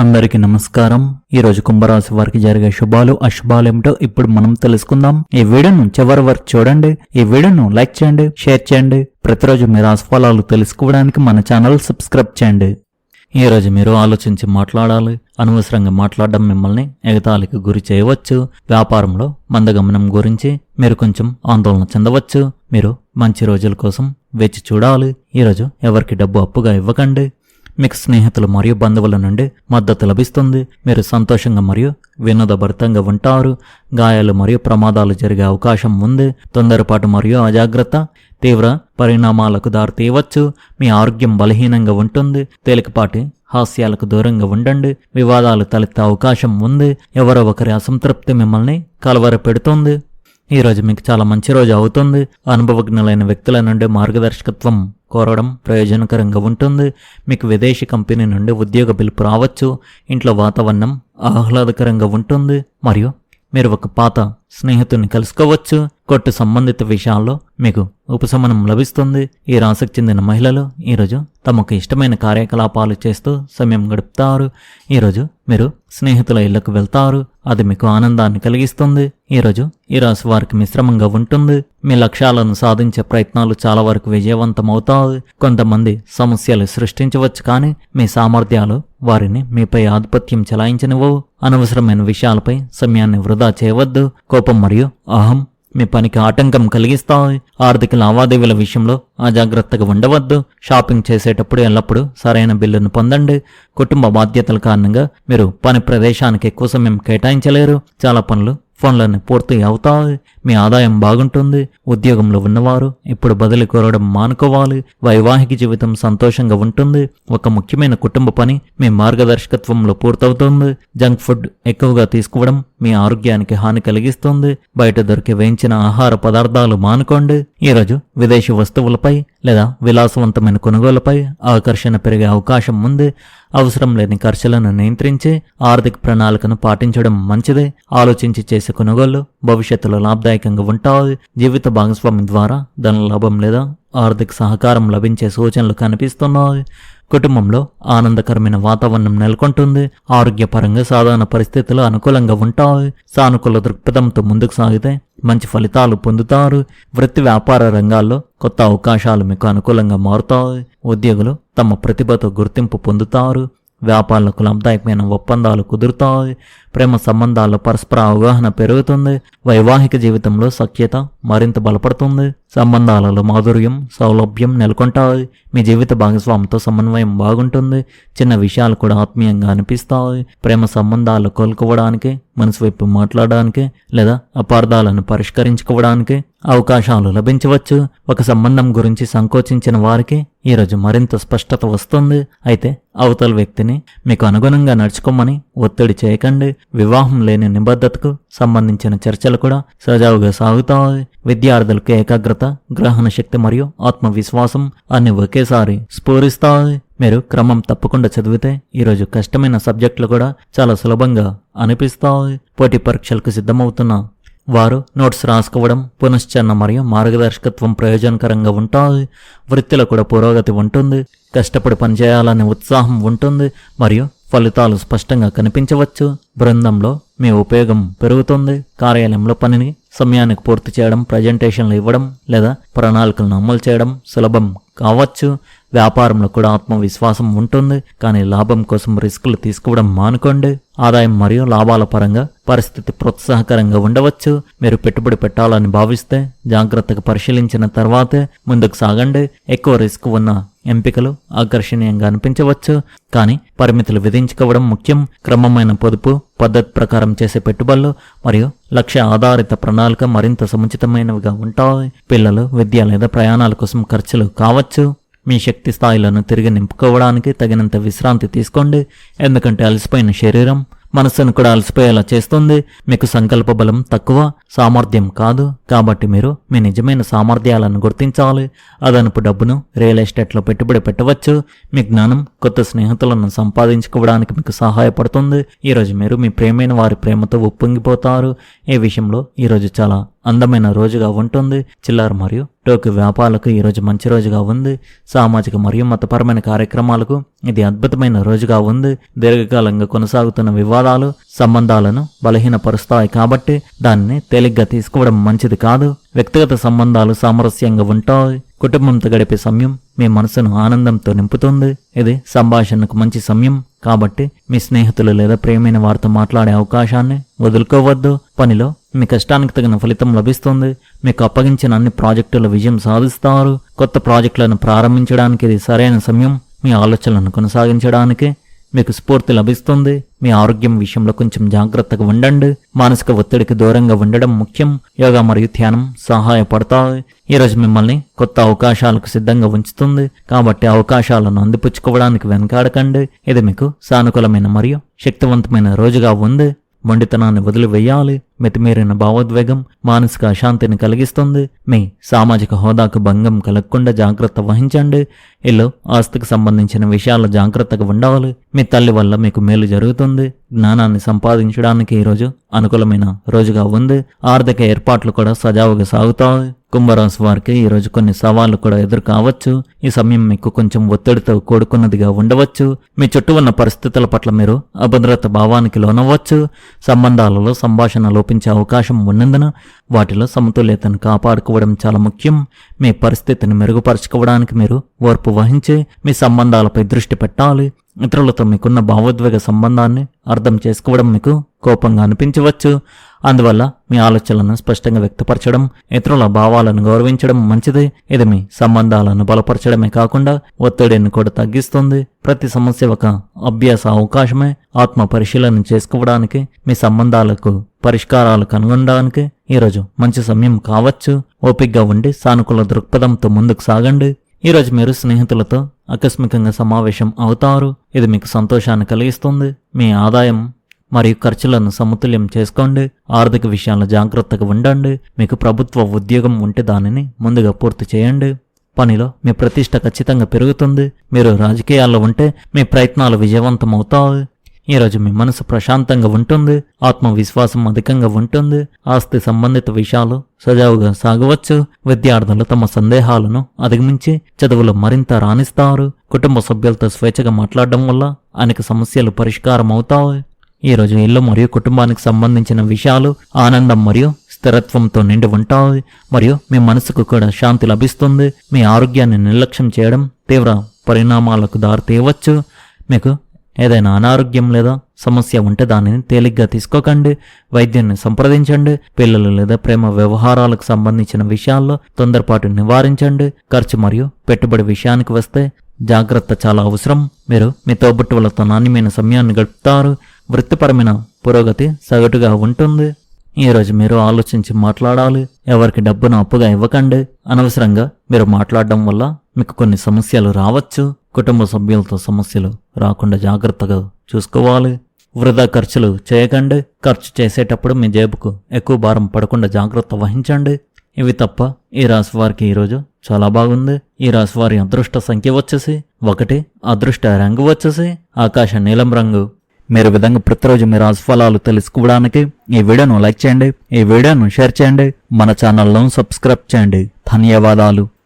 అందరికీ నమస్కారం. ఈ రోజు కుంభరాశి వారికి జరిగే శుభాలు అశుభాలు ఏమిటో ఇప్పుడు మనం తెలుసుకుందాం. ఈ వీడియోను చివరి వరకు చూడండి. ఈ వీడియోను లైక్ చేయండి, షేర్ చేయండి. ప్రతిరోజు మీ రాశి ఫలాలు తెలుసుకోవడానికి మన ఛానల్ సబ్స్క్రైబ్ చేయండి. ఈ రోజు మీరు ఆలోచించి మాట్లాడాలి. అనవసరంగా మాట్లాడడం మిమ్మల్ని ఎగతాళికి గురి చేయవచ్చు. వ్యాపారంలో మందగమనం గురించి మీరు కొంచెం ఆందోళన చెందవచ్చు. మీరు మంచి రోజుల కోసం వేచి చూడాలి. ఈరోజు ఎవరికి డబ్బు అప్పుగా ఇవ్వకండి. మీకు స్నేహితులు మరియు బంధువుల నుండి మద్దతు లభిస్తుంది. మీరు సంతోషంగా మరియు వినోదభరితంగా ఉంటారు. గాయాలు మరియు ప్రమాదాలు జరిగే అవకాశం ఉంది. తొందరపాటు మరియు అజాగ్రత్త తీవ్ర పరిణామాలకు దారితీయవచ్చు. మీ ఆరోగ్యం బలహీనంగా ఉంటుంది. తేలికపాటి హాస్యాలకు దూరంగా ఉండండి. వివాదాలు తలెత్తే అవకాశం ఉంది. ఎవరో ఒకరి అసంతృప్తి మిమ్మల్ని కలవరపెడుతుంది. ఈరోజు మీకు చాలా మంచి రోజు అవుతుంది. అనుభవజ్ఞులైన వ్యక్తుల నుండి మార్గదర్శకత్వం కోరడం ప్రయోజనకరంగా ఉంటుంది. మీకు విదేశీ కంపెనీ నుండి ఉద్యోగ పిలుపు రావచ్చు. ఇంట్లో వాతావరణం ఆహ్లాదకరంగా ఉంటుంది మరియు మీరు ఒక పాత స్నేహితుడిని కలుసుకోవచ్చు. కొట్టు సంబంధిత విషయాల్లో మీకు ఉపశమనం లభిస్తుంది. ఈ రాశికి చెందిన మహిళలు ఈరోజు తమకు ఇష్టమైన కార్యకలాపాలు చేస్తూ సమయం గడుపుతారు. ఈరోజు మీరు స్నేహితుల ఇళ్లకు వెళ్తారు. అది మీకు ఆనందాన్ని కలిగిస్తుంది. ఈరోజు ఈ రాశి వారికి మిశ్రమంగా ఉంటుంది. మీ లక్ష్యాలను సాధించే ప్రయత్నాలు చాలా వరకు విజయవంతమవుతాయి. కొంతమంది సమస్యలు సృష్టించవచ్చు, కానీ మీ సామర్థ్యాలు వారిని మీపై ఆధిపత్యం చెలాయించనివ్వవు. అనవసరమైన విషయాలపై సమయాన్ని వృధా చేయవద్దు. కోపం మరియు అహం మీ పనికి ఆటంకం కలిగిస్తాయి. ఆర్థిక లావాదేవీల విషయంలో అజాగ్రత్తగా ఉండవద్దు. షాపింగ్ చేసేటప్పుడు ఎల్లప్పుడూ సరైన బిల్లును పొందండి. కుటుంబ బాధ్యతల కారణంగా మీరు పని ప్రదేశానికి ఎక్కువ సమయం కేటాయించలేరు. చాలా పనులు ఫోన్లను పూర్తి అవుతాయి. మీ ఆదాయం బాగుంటుంది. ఉద్యోగంలో ఉన్నవారు ఇప్పుడు బదిలీ కోరడం మానుకోవాలి. వైవాహిక జీవితం సంతోషంగా ఉంటుంది. ఒక ముఖ్యమైన కుటుంబ పని మీ మార్గదర్శకత్వంలో పూర్తవుతుంది. జంక్ ఫుడ్ ఎక్కువగా తీసుకోవడం మీ ఆరోగ్యానికి హాని కలిగిస్తుంది. బయట దొరికే వేయించిన ఆహార పదార్థాలు మానుకోండి. ఈరోజు విదేశీ వస్తువులపై లేదా విలాసవంతమైన కొనుగోలుపై ఆకర్షణ పెరిగే అవకాశం ఉంది. అవసరం లేని ఖర్చులను నియంత్రించి ఆర్థిక ప్రణాళికను పాటించడం మంచిదే. ఆలోచించి చేసే కొనుగోళ్లు భవిష్యత్తులో లాభదాయకంగా ఉంటాయి. జీవిత భాగస్వామి ద్వారా ధన లాభం లేదా ఆర్థిక సహకారం లభించే సూచనలు కనిపిస్తున్నాయి. కుటుంబంలో ఆనందకరమైన వాతావరణం నెలకొంటుంది. ఆరోగ్యపరంగా సాధారణ పరిస్థితులు అనుకూలంగా ఉంటాయి. సానుకూల దృక్పథంతో ముందుకు సాగితే మంచి ఫలితాలు పొందుతారు. వృత్తి వ్యాపార రంగాల్లో కొత్త అవకాశాలు మీకు అనుకూలంగా మారుతాయి. ఉద్యోగులు తమ ప్రతిభతో గుర్తింపు పొందుతారు. వ్యాపారులకు లాభదాయకమైన ఒప్పందాలు కుదురుతాయి. ప్రేమ సంబంధాల్లో పరస్పర అవగాహన పెరుగుతుంది. వైవాహిక జీవితంలో సఖ్యత మరింత బలపడుతుంది. సంబంధాలలో మాధుర్యం, సౌలభ్యం నెలకొంటాయి. మీ జీవిత భాగస్వామితో సమన్వయం బాగుంటుంది. చిన్న విషయాలు కూడా ఆత్మీయంగా అనిపిస్తాయి. ప్రేమ సంబంధాలు కోలుకోవడానికి, మనసు వైపు మాట్లాడడానికి లేదా అపార్థాలను పరిష్కరించుకోవడానికి అవకాశాలు లభించవచ్చు. ఒక సంబంధం గురించి సంకోచించిన వారికి ఈరోజు మరింత స్పష్టత వస్తుంది. అయితే అవతల వ్యక్తిని మీకు అనుగుణంగా నడుచుకోమని ఒత్తిడి చేయకండి. వివాహం లేని నిబద్ధతకు సంబంధించిన చర్చలు కూడా సజావుగా సాగుతాయి. విద్యార్థులకు ఏకాగ్రత, గ్రహణ శక్తి మరియు ఆత్మవిశ్వాసం అన్ని ఒకేసారి స్ఫూరిస్తాయి. మీరు క్రమం తప్పకుండా చదివితే ఈరోజు కష్టమైన సబ్జెక్టులు కూడా చాలా సులభంగా అనిపిస్తాయి. పోటీ పరీక్షలకు సిద్ధమవుతున్న వారు నోట్స్ రాసుకోవడం, పునశ్చరణ మరియు మార్గదర్శకత్వం ప్రయోజనకరంగా ఉంటాయి. వృత్తిలో కూడా పురోగతి ఉంటుంది. కష్టపడి పనిచేయాలనే ఉత్సాహం ఉంటుంది మరియు ఫలితాలు స్పష్టంగా కనిపించవచ్చు. బృందంలో మీ ఉపయోగం పెరుగుతుంది. కార్యాలయంలో పనిని సమయానికి పూర్తి చేయడం, ప్రజెంటేషన్లు ఇవ్వడం లేదా ప్రణాళికలను అమలు చేయడం సులభం కావచ్చు. వ్యాపారంలో కూడా ఆత్మవిశ్వాసం ఉంటుంది, కానీ లాభం కోసం రిస్కులు తీసుకోవడం మానుకోండి. ఆదాయం మరియు లాభాల పరంగా పరిస్థితి ప్రోత్సాహకరంగా ఉండవచ్చు. మీరు పెట్టుబడి పెట్టాలని భావిస్తే జాగ్రత్తగా పరిశీలించిన తర్వాతే ముందుకు సాగండి. ఎక్కువ రిస్క్ ఉన్న ఎంపికలు ఆకర్షణీయంగా అనిపించవచ్చు, కానీ పరిమితులు విధించుకోవడం ముఖ్యం. క్రమమైన పొదుపు, పద్ధతి ప్రకారం చేసే పెట్టుబడులు మరియు లక్ష్య ఆధారిత ప్రణాళిక మరింత సముచితమైనవిగా ఉంటాయి. పిల్లలు, విద్య లేదా ప్రయాణాల కోసం ఖర్చులు కావచ్చు. మీ శక్తి స్థాయిలను తిరిగి నింపుకోవడానికి తగినంత విశ్రాంతి తీసుకోండి. ఎందుకంటే అలసిపోయిన శరీరం మనస్సును కూడా అలసిపోయేలా చేస్తుంది. మీకు సంకల్ప బలం తక్కువ, సామర్థ్యం కాదు. కాబట్టి మీరు మీ నిజమైన సామర్థ్యాలను గుర్తించాలి. అదనపు డబ్బును రియల్ ఎస్టేట్లో పెట్టుబడి పెట్టవచ్చు. మీ జ్ఞానం కొత్త స్నేహితులను సంపాదించుకోవడానికి మీకు సహాయపడుతుంది. ఈరోజు మీరు మీ ప్రేమైన వారి ప్రేమతో ఉప్పొంగిపోతారు. ఈ విషయంలో ఈరోజు చాలా అందమైన రోజుగా ఉంటుంది. చిల్లర మరియు టోకు వ్యాపారాలకు ఈరోజు మంచి రోజుగా ఉంది. సామాజిక మరియు మతపరమైన కార్యక్రమాలకు ఇది అద్భుతమైన రోజుగా ఉంది. దీర్ఘకాలంగా కొనసాగుతున్న వివాదాలు సంబంధాలను బలహీనపరుస్తాయి కాబట్టి దానిని తేలిగ్గా తీసుకోవడం మంచిది కాదు. వ్యక్తిగత సంబంధాలు సామరస్యంగా ఉంటాయి. కుటుంబంతో గడిపే సమయం మీ మనసును ఆనందంతో నింపుతుంది. ఇది సంభాషణకు మంచి సమయం కాబట్టి మీ స్నేహితులు లేదా ప్రియమైన వారితో మాట్లాడే అవకాశాన్ని వదులుకోవద్దు. పనిలో మీ కష్టానికి తగిన ఫలితం లభిస్తుంది. మీకు అప్పగించిన అన్ని ప్రాజెక్టుల విజయం సాధిస్తారు. కొత్త ప్రాజెక్టులను ప్రారంభించడానికి ఇది సరైన సమయం. మీ ఆలోచనలను కొనసాగించడానికి మీకు స్ఫూర్తి లభిస్తుంది. మీ ఆరోగ్యం విషయంలో కొంచెం జాగ్రత్తగా ఉండండి. మానసిక ఒత్తిడికి దూరంగా ఉండడం ముఖ్యం. యోగా మరియు ధ్యానం సహాయపడతాయి. ఈరోజు మిమ్మల్ని కొత్త అవకాశాలకు సిద్ధంగా ఉంచుతుంది కాబట్టి అవకాశాలను అందిపుచ్చుకోవడానికి వెనకాడకండి. ఇది మీకు సానుకూలమైన మరియు శక్తివంతమైన రోజుగా ఉంది. మొండితనాన్ని వదిలివేయాలి. మితిమీరిన భావోద్వేగం మానసిక అశాంతిని కలిగిస్తుంది. మీ సామాజిక హోదాకు భంగం కలగకుండా జాగ్రత్త వహించండి. ఇల్లు ఆస్తికి సంబంధించిన విషయాల్లో జాగ్రత్తగా ఉండాలి. మీ తల్లి వల్ల మీకు మేలు జరుగుతుంది. జ్ఞానాన్ని సంపాదించడానికి ఈరోజు అనుకూలమైన రోజుగా ఉంది. ఆర్థిక ఏర్పాట్లు కూడా సజావుగా సాగుతాయి. కుంభరాశి వారికి ఈరోజు కొన్ని సవాళ్లు కూడా ఎదురు కావచ్చు. ఈ సమయం మీకు కొంచెం ఒత్తిడితో కూడుకున్నదిగా ఉండవచ్చు. మీ చుట్టూ ఉన్న పరిస్థితుల పట్ల మీరు అభద్రత భావానికి లోనవచ్చు. సంబంధాలలో సంభాషణ లోపించే అవకాశం ఉన్నందున వాటిలో సమతుల్యతను కాపాడుకోవడం చాలా ముఖ్యం. మీ పరిస్థితిని మెరుగుపరచుకోవడానికి మీరు ఓర్పు వహించి మీ సంబంధాలపై దృష్టి పెట్టాలి. ఇతరులతో మీకున్న భావోద్వేగ సంబంధాన్ని అర్థం చేసుకోవడం మీకు కోపంగా అనిపించవచ్చు. అందువల్ల మీ ఆలోచనలను స్పష్టంగా వ్యక్తపరచడం, ఇతరుల భావాలను గౌరవించడం మంచిది. ఇది మీ సంబంధాలను బలపరచడమే కాకుండా ఒత్తిడిని కూడా తగ్గిస్తుంది. ప్రతి సమస్య ఒక అభ్యాస అవకాశమే. ఆత్మ పరిశీలన చేసుకోవడానికి, మీ సంబంధాలకు పరిష్కారాలు కనుగొనడానికి ఈరోజు మంచి సమయం కావచ్చు. ఓపికగా ఉండి సానుకూల దృక్పథంతో ముందుకు సాగండి. ఈరోజు మీరు స్నేహితులతో ఆకస్మికంగా సమావేశం అవుతారు. ఇది మీకు సంతోషాన్ని కలిగిస్తుంది. మీ ఆదాయం మరియు ఖర్చులను సమతుల్యం చేసుకోండి. ఆర్థిక విషయాల్లో జాగ్రత్తగా ఉండండి. మీకు ప్రభుత్వ ఉద్యోగం ఉంటే దానిని ముందుగా పూర్తి చేయండి. పనిలో మీ ప్రతిష్ట ఖచ్చితంగా పెరుగుతుంది. మీరు రాజకీయాల్లో ఉంటే మీ ప్రయత్నాలు విజయవంతమవుతాయి. ఈరోజు మీ మనసు ప్రశాంతంగా ఉంటుంది. ఆత్మవిశ్వాసం అధికంగా ఉంటుంది. ఆస్తి సంబంధిత విషయాలు సజావుగా సాగవచ్చు. విద్యార్థులు తమ సందేహాలను అధిగమించి చదువులో మరింత రాణిస్తారు. కుటుంబ సభ్యులతో స్వేచ్ఛగా మాట్లాడడం వల్ల అనేక సమస్యలు పరిష్కారం అవుతాయి. ఈరోజు ఇల్లు మరియు కుటుంబానికి సంబంధించిన విషయాలు ఆనందం మరియు స్థిరత్వంతో నిండి ఉంటాయి మరియు మీ మనసుకు కూడా శాంతి లభిస్తుంది. మీ ఆరోగ్యాన్ని నిర్లక్ష్యం చేయడం తీవ్ర పరిణామాలకు దారితీయవచ్చు. మీకు ఏదైనా అనారోగ్యం లేదా సమస్య ఉంటే దానిని తేలిగ్గా తీసుకోకండి. వైద్యాన్ని సంప్రదించండి. పిల్లలు లేదా ప్రేమ వ్యవహారాలకు సంబంధించిన విషయాల్లో తొందరపాటు నివారించండి. ఖర్చు మరియు పెట్టుబడి విషయానికి వస్తే జాగ్రత్త చాలా అవసరం. మీరు మీ తోబుట్టువులతో నాణ్యమైన సమయాన్ని గడుపుతారు. వృత్తిపరమైన పురోగతి సగటుగా ఉంటుంది. ఈరోజు మీరు ఆలోచించి మాట్లాడాలి. ఎవరికి డబ్బును అప్పుగా ఇవ్వకండి. అనవసరంగా మీరు మాట్లాడడం వల్ల మీకు కొన్ని సమస్యలు రావచ్చు. కుటుంబ సభ్యులతో సమస్యలు రాకుండా జాగ్రత్తగా చూసుకోవాలి. వృధా ఖర్చులు చేయకండి. ఖర్చు చేసేటప్పుడు మీ జేబుకు ఎక్కువ భారం పడకుండా జాగ్రత్త వహించండి. ఇవి తప్ప ఈ రాశి వారికి ఈరోజు చాలా బాగుంది. ఈ రాశి వారి అదృష్ట సంఖ్య వచ్చేసి 1, అదృష్ట రంగు వచ్చేసి ఆకాశ నీలం రంగు. మీరు విధంగా ప్రతిరోజు మీ రాశి ఫలాలు తెలుసుకోవడానికి ఈ వీడియోను లైక్ చేయండి. ఈ వీడియోను షేర్ చేయండి. మన ఛానల్ను సబ్స్క్రైబ్ చేయండి. ధన్యవాదాలు.